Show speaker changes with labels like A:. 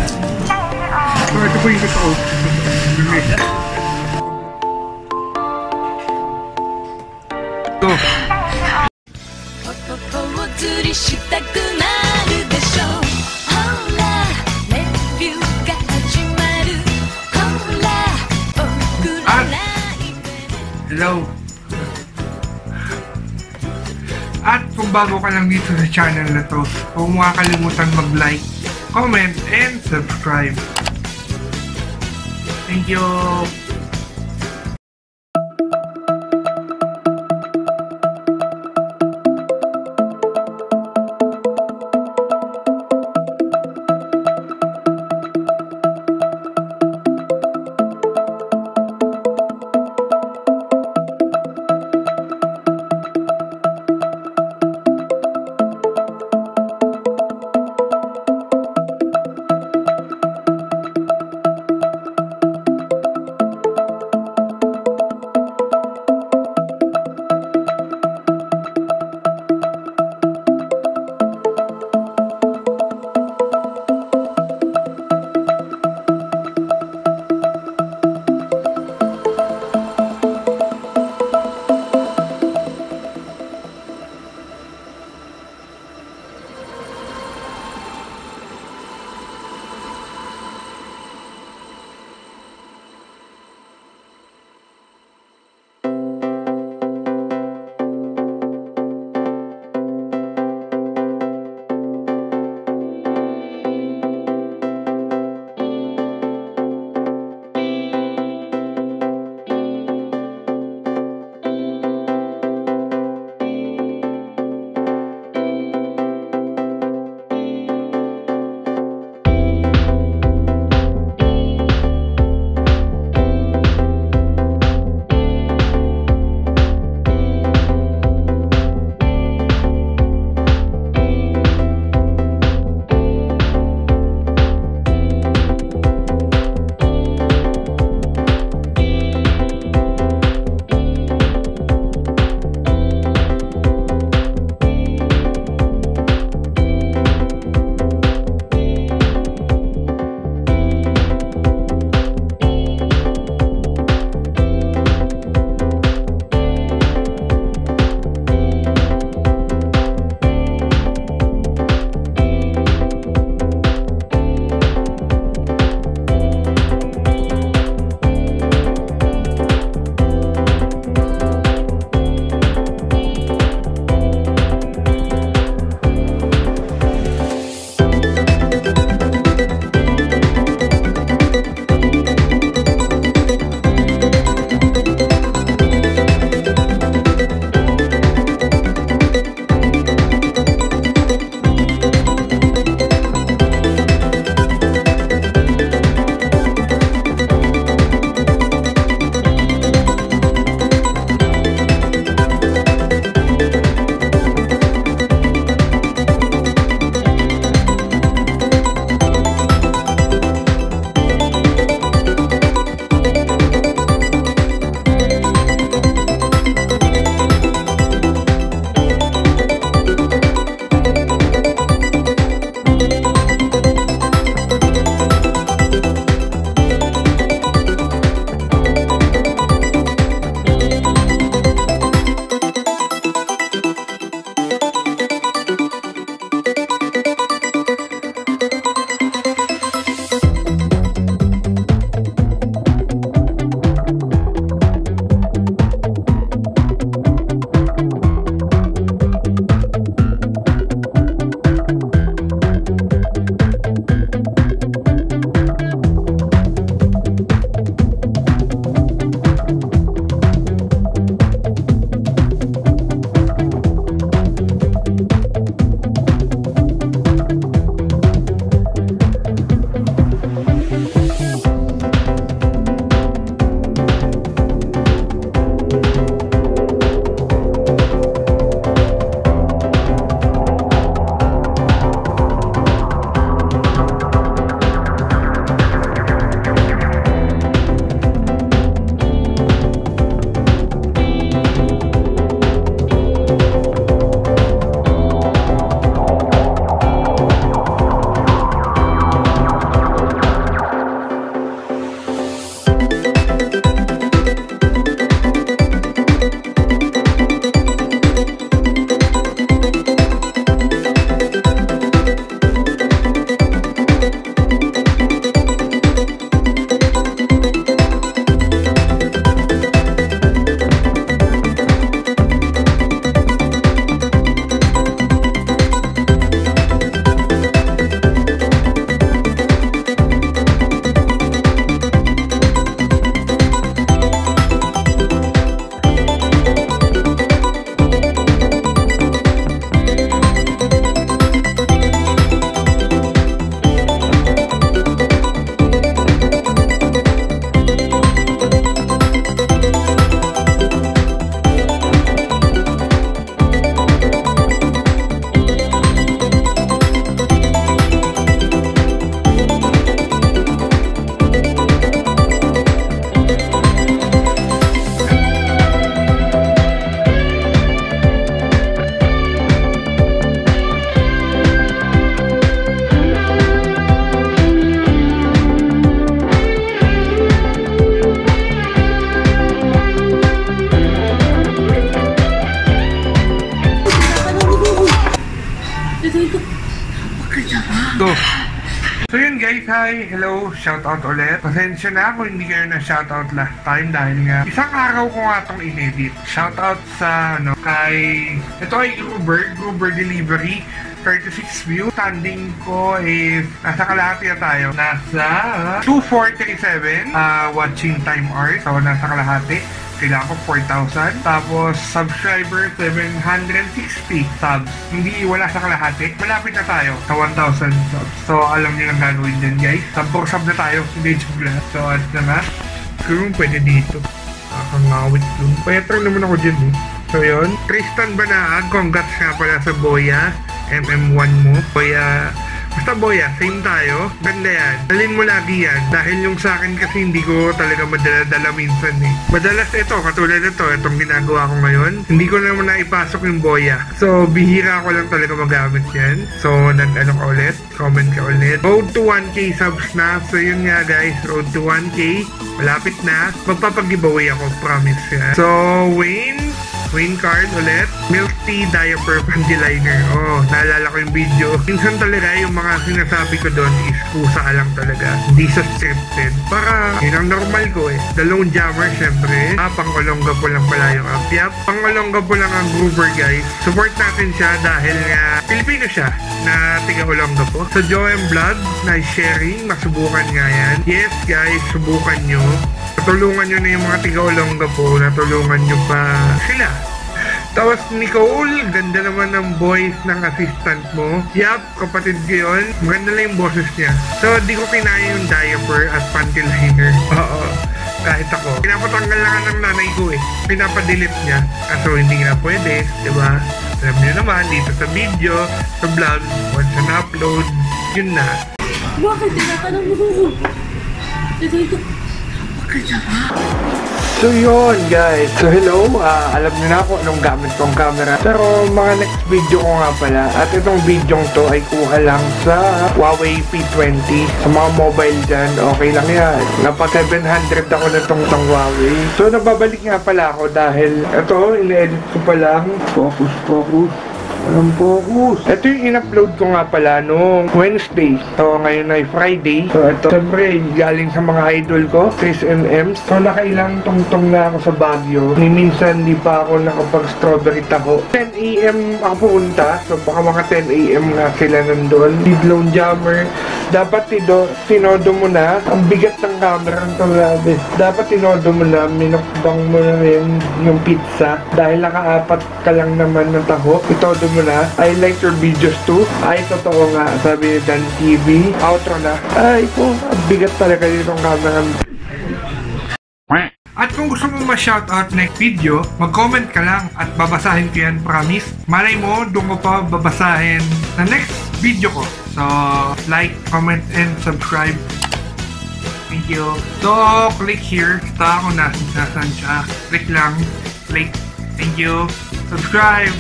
A: So, ito po yung gusto ko. Ito. Hello. At kung bago ka lang dito sa channel na to, huwag mo kakalimutan mag-like, comment, and subscribe. Thank you. So yun guys, hi, hello, shoutout ulit. Pasensya na kung hindi kayo na shoutout last time dahil nga isang araw ko nga itong inedit. Shoutout sa kay ito ay Gruber Delivery 36 view. Standing ko is nasa kalahati na tayo. Nasa 2437 watching time hours. So nasa kalahati. Kailangan ko 4,000. Tapos subscriber 760 subs. Hindi wala sa kalahati. Malapit na tayo sa 1,000 subs. So alam niyo lang gagawin dyan guys. Sub na tayo. Hindi joke lang. So at na nga. Kung pwede dito. Nakangawit dun. Pwede naman ako dyan eh. So yun. Tristan Banaan. Congrats nga pala sa Boya. MM1 mo. Boya. Basta Boya, same tayo. Ganda yan. Dalhin mo lagi yan. Dahil yung sa akin kasi hindi ko talaga madala-dala minsan eh. Madalas ito, katulad ito, itong ginagawa ko ngayon. Hindi ko naman na ipasok yung Boya. So, bihira ko lang talaga magamit yan. So, nag-ano ka ulit? Comment ka ulit. Road to 1K subs na. So, yun nga guys. Road to 1K. Malapit na. Magpapag-giveaway ako. Promise yan. So, Wayne card ulit. Milk tea diaper panty liner. Oh, naalala ko yung video. Minsan talaga yung mga sinasabi ko doon is kusa lang talaga. Hindi sa scripted. Para yun ang normal ko eh. The Lone Jammer syempre. Pang-Olonga po lang pala yung Apyap. Pang-Olonga po lang ang Gruber guys. Support natin siya dahil nga Pilipino siya na tiga-Olonga po. Sa Joem Vlog na sharing. Masubukan nga yan. Yes guys, subukan nyo. Natulungan nyo na yung mga tiga-Olonga po. Natulungan nyo pa sila. Tapos Nicole, ganda naman ng voice ng assistant mo. Yup, kapatid ko yun. Maganda lang yung boses niya. So, di ko kinaya yung diaper at panty liner. Oo, kahit ako. Pinapatanggal lang ng nanay ko eh. Pinapadelete niya. Kaso hindi na pwede, diba? Alam niyo naman, dito sa video, sa vlog, once na-upload, yun na.
B: Bakit tinatanong mo?
A: So yun guys, so hello, alam niyo na ako anong gamit kong camera. Pero mga next video ko nga pala, at itong video to ay kuha lang sa Huawei P20. Sa mga mobile dyan, okay lang yan. Napag 700 ako na tong Huawei. So nababalik nga pala ako dahil ito, ine-edit ko pa lang. Focus. Walang focus. Ito yung in-upload ko nga pala nung Wednesday. So, ngayon ay Friday. So, ito, siyempre, galing sa mga idol ko, Chris and Ems. So, nakailang tungtong na ako sa Baguio. Ni minsan, di pa ako nakapag-strawberry taho. 10 AM ako pumunta. So, baka mga 10 AM na sila nandun. Di Lone Jammer. Dapat tinodo mo na. Ang bigat ng camera ng talabi. Dapat tinodo mo na. Minukbang mo na rin yung pizza. Dahil nakaapat ka lang naman ng taho. Itodo mo na. I like your videos too. Ay, totoo nga. Sabi ni Dan TV. Outro na. Ay po, bigat talaga ditong camera. At kung gusto mo ma-shoutout next video, mag-comment ka lang at babasahin ko yan, promise. Malay mo, doon ko pa babasahin na next video ko. So, like, comment, and subscribe. Thank you. So, click here. Basta ako nasan siya. Click lang. Click. Thank you. Subscribe.